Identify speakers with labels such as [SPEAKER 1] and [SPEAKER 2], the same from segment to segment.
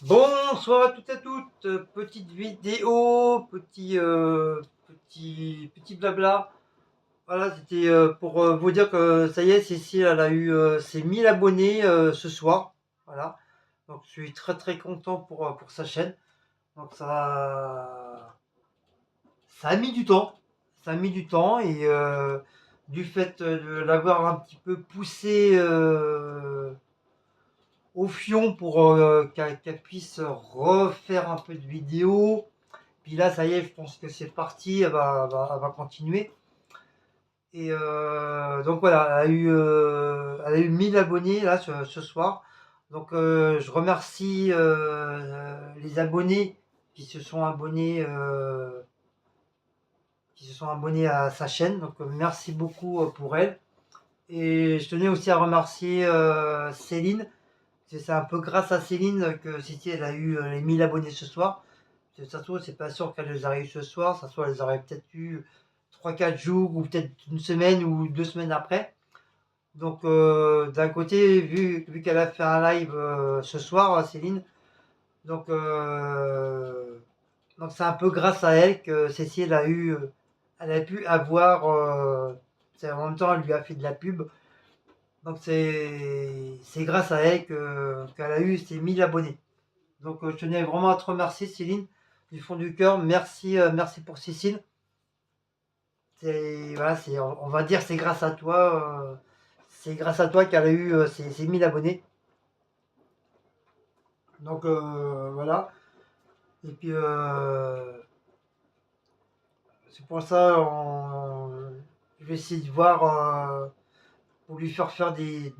[SPEAKER 1] Bonsoir à toutes et à toutes. Petite vidéo, petit blabla. Voilà, c'était pour vous dire que ça y est, Cécile, elle a eu ses 1000 abonnés ce soir. Voilà. Donc je suis très très content pour sa chaîne. Donc ça a mis du temps. Ça a mis du temps et du fait de l'avoir un petit peu poussé au fion pour qu'elle puisse refaire un peu de vidéos. Puis là, ça y est, je pense que c'est parti, elle va continuer. Et donc voilà, elle a eu 1000 abonnés là ce soir. Donc je remercie les abonnés qui se sont abonnés, euh, qui se sont abonnés à sa chaîne. Donc merci beaucoup pour elle. Et je tenais aussi à remercier Céline. C'est un peu grâce à Céline que City elle a eu les 1000 abonnés ce soir. Ça se trouve, c'est pas sûr qu'elle les aurait eu ce soir. Ça se trouve, elle les aurait peut-être eu 3 4 jours ou peut-être une semaine ou 2 semaines après. Donc, d'un côté, vu qu'elle a fait un live ce soir, Céline, donc donc c'est un peu grâce à elle que Cécile a eu, elle a pu avoir, en même temps, elle lui a fait de la pub. Donc c'est grâce à elle qu'elle a eu ses 1000 abonnés. Donc je tenais vraiment à te remercier Céline du fond du cœur. Merci, merci pour Cécile. Voilà, on va dire c'est grâce à toi. C'est grâce à toi qu'elle a eu ses 1000 abonnés. Donc voilà. Et puis c'est pour ça je vais essayer de voir pour lui faire des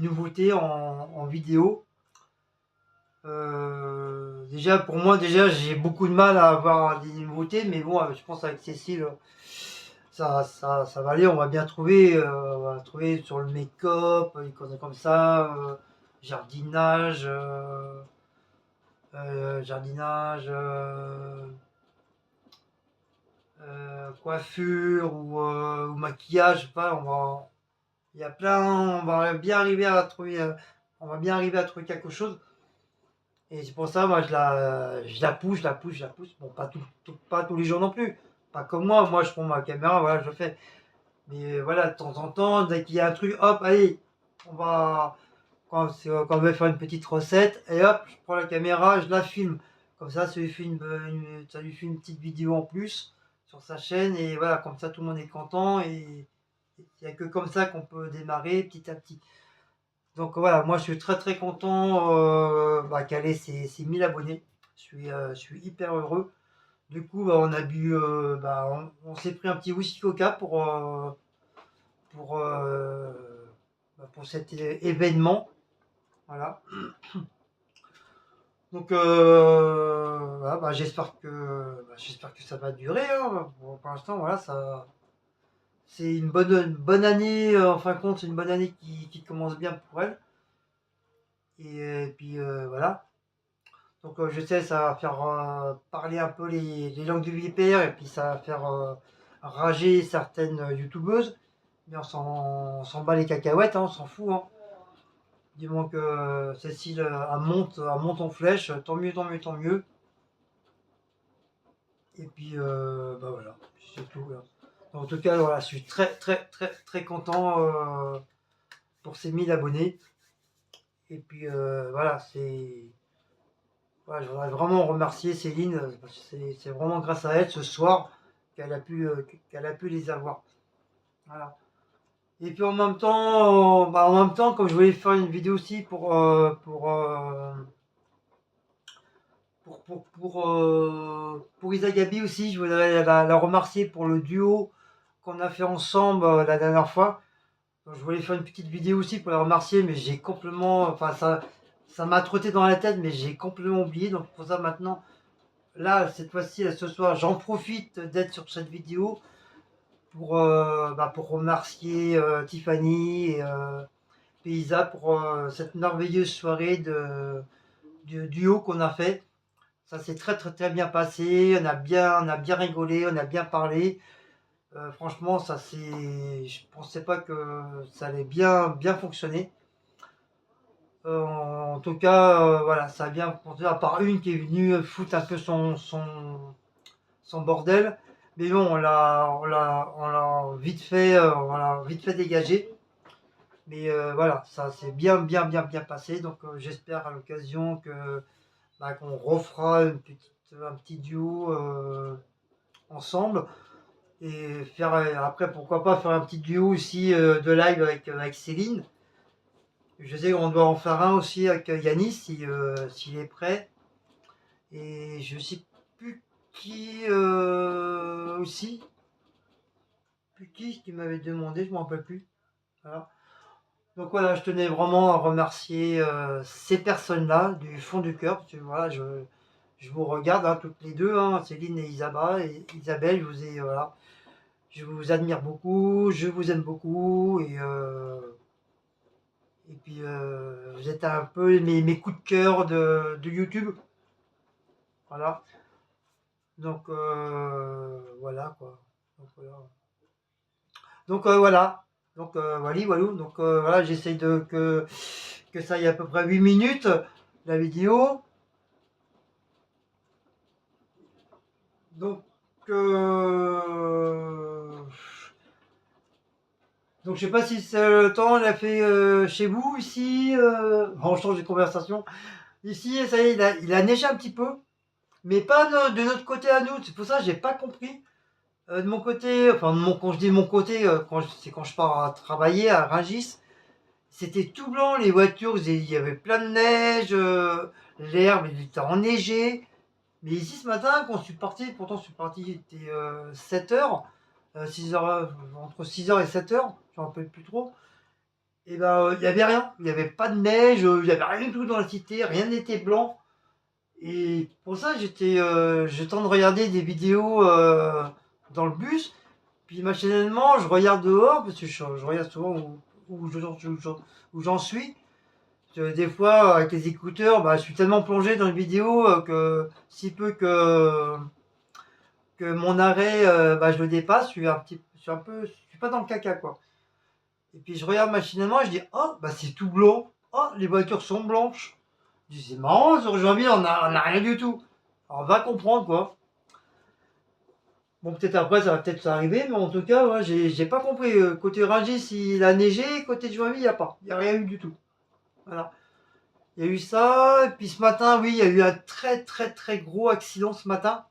[SPEAKER 1] nouveautés en vidéo. Déjà, pour moi, déjà, j'ai beaucoup de mal à avoir des nouveautés, mais bon, je pense avec Cécile, ça va aller, on va bien trouver, on va trouver sur le make-up, les choses comme ça, jardinage, jardinage, coiffure ou maquillage, je sais pas, il y a plein, on va bien arriver à trouver, on va bien arriver à trouver quelque chose. Et c'est pour ça, moi, je la pousse, je la pousse, je la pousse. Bon, pas tous les jours non plus. Pas comme moi, je prends ma caméra, voilà, je fais. Mais voilà, de temps en temps, dès qu'il y a un truc, hop, allez, on va. Quand on veut faire une petite recette, et hop, je prends la caméra, je la filme. Comme ça lui fait ça lui fait une petite vidéo en plus sur sa chaîne. Et voilà, comme ça, tout le monde est content. Et il n'y a que comme ça qu'on peut démarrer petit à petit. Donc voilà, moi je suis très très content qu'elle ait ses 1000 abonnés. Je suis hyper heureux. Du coup, on a bu, on s'est pris un petit whisky coca pour, euh, pour cet événement. Voilà. Donc voilà, j'espère que ça va durer, hein. Bon, pour l'instant, voilà, c'est une bonne année. En fin de compte, c'est une bonne année qui commence bien pour elle. Et puis voilà. Donc je sais, ça va faire parler un peu les langues du vipère et puis ça va faire rager certaines youtubeuses. Mais on s'en bat les cacahuètes, hein, on s'en fout, hein. Du moment que Cécile elle monte en flèche, tant mieux, tant mieux, tant mieux. Et puis voilà, c'est tout, là. En tout cas, voilà, je suis très très très très content pour ces 1000 abonnés. Et puis voilà, voilà, je voudrais vraiment remercier Céline, parce que c'est vraiment grâce à elle ce soir qu'elle a pu les avoir. Voilà. Et puis en même temps, comme je voulais faire une vidéo aussi pour Isa Gabi aussi, je voudrais la remercier pour le duo qu'on a fait ensemble la dernière fois. Donc, je voulais faire une petite vidéo aussi pour la remercier, mais j'ai complètement, enfin ça m'a trotté dans la tête, mais j'ai complètement oublié. Donc pour ça maintenant, là, cette fois-ci, ce soir, j'en profite d'être sur cette vidéo pour remercier Tiffany et Isa pour cette merveilleuse soirée de duo qu'on a fait. Ça s'est très très très bien passé, on a bien rigolé, on a bien parlé. Franchement, je pensais pas que ça allait bien fonctionner. En tout cas, voilà, ça a bien compté, à part une qui est venue foutre un peu son bordel. Mais bon, on l'a vite fait, dégagé. Mais voilà, ça s'est bien passé. Donc j'espère à l'occasion que qu'on refera un petit duo ensemble. Et faire après, pourquoi pas faire un petit duo aussi de live avec Céline. Je sais qu'on doit en faire un aussi avec Yanis s'il est prêt. Et je sais plus qui aussi. Plus qui m'avait demandé, je ne me rappelle plus. Voilà. Donc voilà, je tenais vraiment à remercier ces personnes-là du fond du cœur. Parce que voilà, je vous regarde hein, toutes les deux, hein, Céline et Isabelle, voilà, je vous admire beaucoup, je vous aime beaucoup. Et puis vous êtes un peu mes coups de cœur de YouTube. Voilà. Donc voilà quoi. Donc voilà. Donc voilà. Donc voilà. Donc voilà, j'essaye que ça aille à peu près 8 minutes la vidéo. Donc donc je sais pas si le temps on l'a fait chez vous ici. On change de conversation. Ici, ça y est, il a neigé un petit peu, mais pas de notre côté à nous. C'est pour ça que j'ai pas compris. De mon côté, enfin quand je dis de mon côté, c'est quand je pars à travailler à Rungis, c'était tout blanc, les voitures, il y avait plein de neige, l'herbe il était enneigé. Mais ici ce matin, quand je suis parti, pourtant je suis parti, il était 7h, 6h, entre 6h et 7h, je ne me rappelle plus trop. Et ben il n'y avait rien, il n'y avait pas de neige, il n'y avait rien du tout dans la cité, rien n'était blanc. Et pour ça, j'étais en train de regarder des vidéos dans le bus. Puis machinalement, je regarde dehors, parce que je regarde souvent où j'en suis. Des fois, avec les écouteurs, je suis tellement plongé dans les vidéos que si peu que mon arrêt, je le dépasse, je suis pas dans le caca, quoi. Et puis je regarde machinalement et je dis, oh, c'est tout blanc. Oh, les voitures sont blanches. Je dis, c'est marrant, sur Joinville, on a rien du tout. Alors, va comprendre, quoi. Bon, peut-être après, ça va peut-être s'arriver, mais en tout cas, ouais, j'ai pas compris. Côté Rungis, il a neigé, côté de Joinville, il n'y a pas. Il n'y a rien eu du tout. Voilà. Il y a eu ça, et puis ce matin, oui, il y a eu un très gros accident ce matin.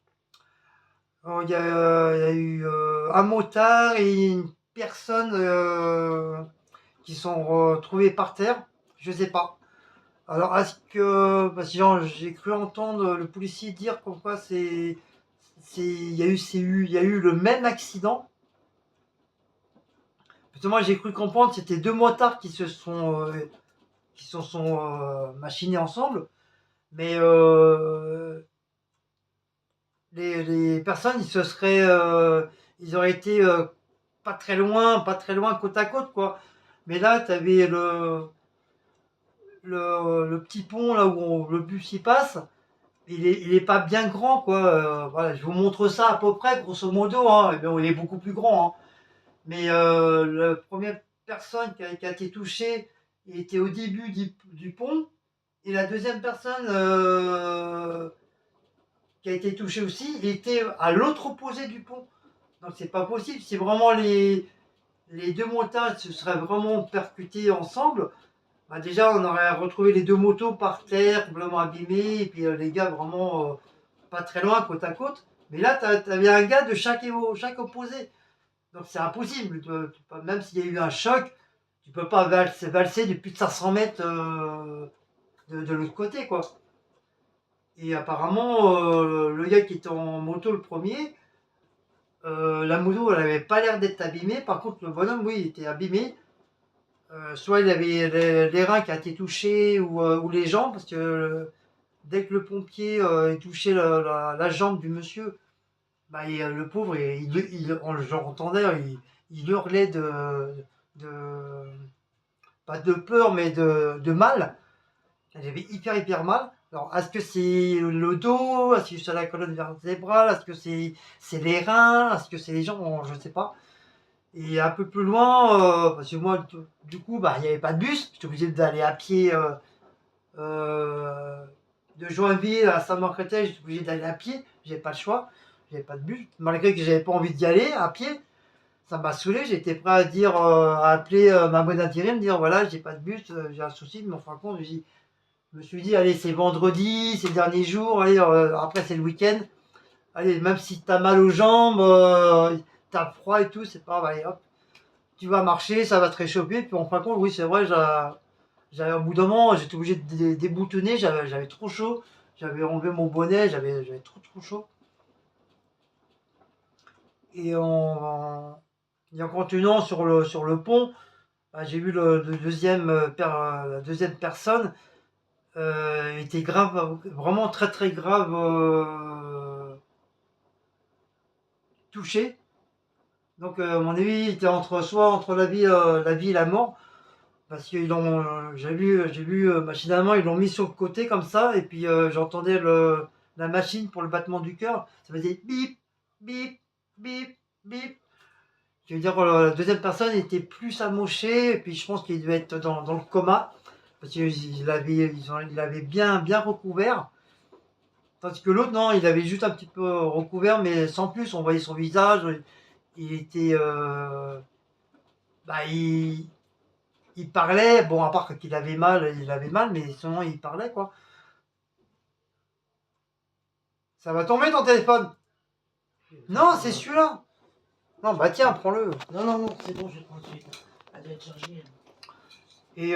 [SPEAKER 1] Alors, il y a eu un motard et une personne qui sont retrouvés par terre. Je sais pas. Alors, est-ce que. Parce que j'ai cru entendre le policier dire comme quoi il y a eu le même accident. Parce que moi j'ai cru comprendre que c'était deux motards qui se sont machinés ensemble. Mais les personnes ils auraient été pas très loin côte à côte quoi. Mais là tu avais le petit pont là où le bus y passe. Il est pas bien grand quoi. Voilà, je vous montre ça à peu près grosso modo. Hein. Et bien, il est beaucoup plus grand. Hein. Mais la première personne qui a été touchée était au début du pont. Et la deuxième personne qui a été touchée aussi était à l'autre opposé du pont. Donc c'est pas possible. Si vraiment les deux motards se seraient vraiment percutés ensemble, déjà on aurait retrouvé les deux motos par terre, complètement abîmées, et puis les gars vraiment pas très loin, côte à côte. Mais là, t'avais un gars de chaque opposé. Donc c'est impossible. Même s'il y a eu un choc, tu peux pas valser depuis 500 mètres de l'autre côté, quoi. Et apparemment, le gars qui était en moto le premier, la moto, elle avait pas l'air d'être abîmée. Par contre, le bonhomme, oui, il était abîmé. Soit il avait les reins qui a été touchés ou les jambes, parce que dès que le pompier touchait la jambe du monsieur, le pauvre, j'entendais, il hurlait de, pas de peur, mais de mal. Il avait hyper mal. Alors, est-ce que c'est le dos? Est-ce que c'est la colonne vertébrale? Est-ce que c'est les reins? Est-ce que c'est les jambes? Bon, je ne sais pas. Et un peu plus loin, parce que moi, du coup, il n'y avait pas de bus. J'étais obligé d'aller à pied De Joinville à Saint-Marc-Créteil, j'étais obligé d'aller à pied, j'avais pas le choix, j'avais pas de bus, malgré que j'avais pas envie d'y aller à pied. Ça m'a saoulé, j'étais prêt à dire, à appeler ma bonne intérim, dire voilà, j'ai pas de bus, j'ai un souci, mais en fin de compte, je me suis dit, allez, c'est vendredi, c'est le dernier jour, allez, après c'est le week-end, allez, même si t'as mal aux jambes, t'as froid et tout, c'est pas grave, allez hop, tu vas marcher, ça va te réchauffer, puis en fin de compte, oui, c'est vrai, j'avais au bout d'un moment, j'étais obligé de déboutonner, j'avais trop chaud, j'avais enlevé mon bonnet, j'avais trop chaud. Et en continuant sur le pont, bah, j'ai vu le deuxième, la deuxième personne était grave, vraiment très très grave touché. Donc à mon avis, il était soit entre la vie et la mort. Parce qu'ils l'ont, j'ai vu machinalement, ils l'ont mis sur le côté comme ça, et puis j'entendais la machine pour le battement du cœur. Ça faisait bip, bip, bip, bip. Je veux dire, la deuxième personne était plus amochée, et puis je pense qu'il devait être dans le coma, parce qu'il l'avait bien recouvert. Tandis que l'autre, non, il avait juste un petit peu recouvert, mais sans plus, on voyait son visage, il était. Bah, il parlait, bon, à part qu'il avait mal, il avait mal, mais sinon il parlait, quoi. Ça va tomber ton téléphone? Non, c'est celui-là. Non, bah tiens, prends-le.
[SPEAKER 2] Non, non, non, c'est bon, je vais prendre celui-là. Elle doit être chargée.
[SPEAKER 1] Et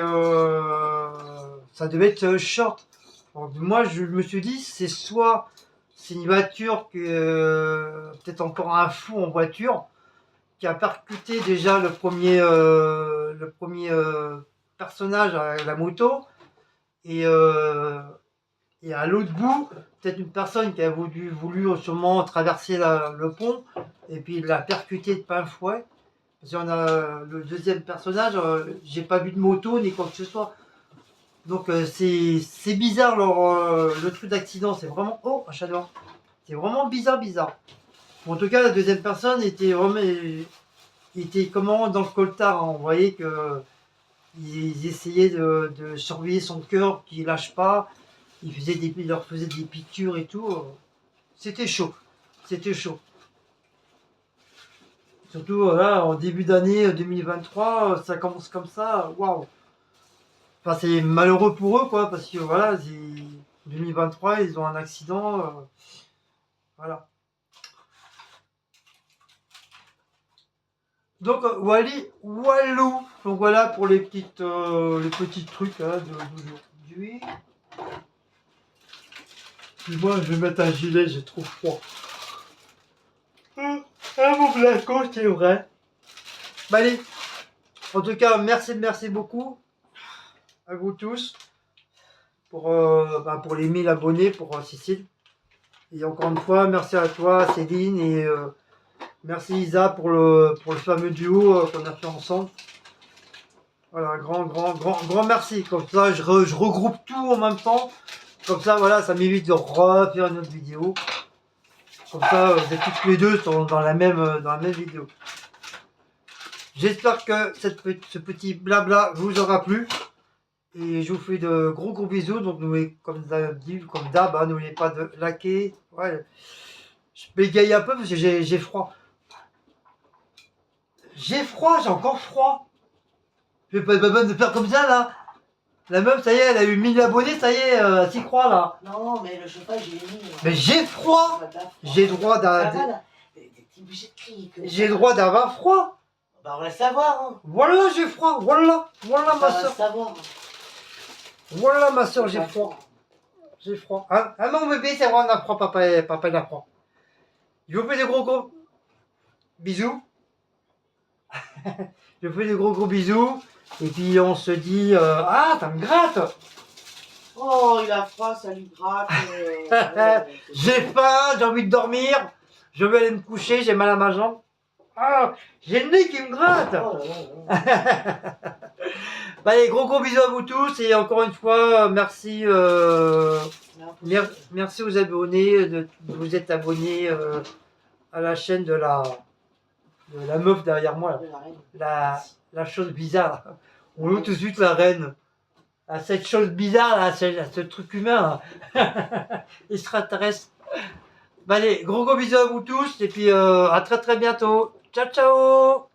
[SPEAKER 1] ça devait être short. Donc, moi, je me suis dit, c'est soit c'est une voiture que peut-être encore un fou en voiture qui a percuté déjà le premier personnage à la moto et à l'autre bout, peut-être une personne qui a voulu sûrement traverser le pont et puis il l'a percuté de plein fouet. Parce qu'on a le deuxième personnage, j'ai pas vu de moto ni quoi que ce soit. Donc c'est bizarre le truc d'accident, c'est vraiment. Oh, un chat noir. C'est vraiment bizarre. En tout cas, la deuxième personne était vraiment. Il était comment dans le coltard, hein. On voyait que ils essayaient de surveiller son cœur, qu'il lâche pas. Il leur faisait des piqûres et tout. C'était chaud. C'était chaud. Surtout là, en début d'année 2023, ça commence comme ça. Waouh! Enfin, c'est malheureux pour eux, quoi, parce que voilà, 2023, ils ont un accident. Voilà. Donc, Walou. Donc voilà pour les petits trucs hein, d'aujourd'hui. Moi, je vais mettre un gilet, j'ai trop froid. Ah, mon flacon, c'est vrai. Bah, allez. En tout cas, merci beaucoup à vous tous pour les 1000 abonnés pour Cécile. Et encore une fois, merci à toi, Céline, et merci Isa pour le fameux duo qu'on a fait ensemble. Voilà, grand merci. Comme ça, je regroupe tout en même temps. Comme ça, voilà, ça m'évite de refaire une autre vidéo. Comme ça, vous êtes tous les deux dans la même vidéo. J'espère que ce petit blabla vous aura plu. Et je vous fais de gros bisous. Donc, comme d'hab, hein, n'oubliez pas de liker. Ouais. Je bégaye un peu parce que j'ai froid. J'ai encore froid. Je vais pas être bonne de faire comme ça là. La meuf, ça y est, elle a eu 1000 abonnés, ça y est, elle s'y croit là.
[SPEAKER 2] Non, mais le chauffage, il est mis.
[SPEAKER 1] Mais j'ai froid. J'ai droit d'avoir. J'ai droit d'avoir froid.
[SPEAKER 2] Bah, on va le savoir. Hein.
[SPEAKER 1] Voilà, j'ai froid. Voilà ma soeur.
[SPEAKER 2] Savoir.
[SPEAKER 1] Voilà ma soeur, j'ai froid. J'ai froid. Hein? Ah non, bébé, c'est vrai, on a froid, papa il a froid. Je vous fais des gros bisous. Je vous fais des gros bisous. Et puis on se dit ah, ça me gratte.
[SPEAKER 2] Oh, il a froid, ça lui gratte.
[SPEAKER 1] J'ai faim, j'ai envie de dormir. Je vais aller me coucher, j'ai mal à ma jambe. Ah, j'ai le nez qui me gratte. Oh bah, allez, gros bisous à vous tous. Et encore une fois, merci aux abonnés de vous être abonnés à la chaîne de la meuf derrière moi. La chose bizarre. On loue tout de suite la reine. à cette chose bizarre, là, à ce truc humain, là. Extraterrestre. Bah, allez, gros bisous à vous tous, et puis à très très bientôt. Ciao, ciao!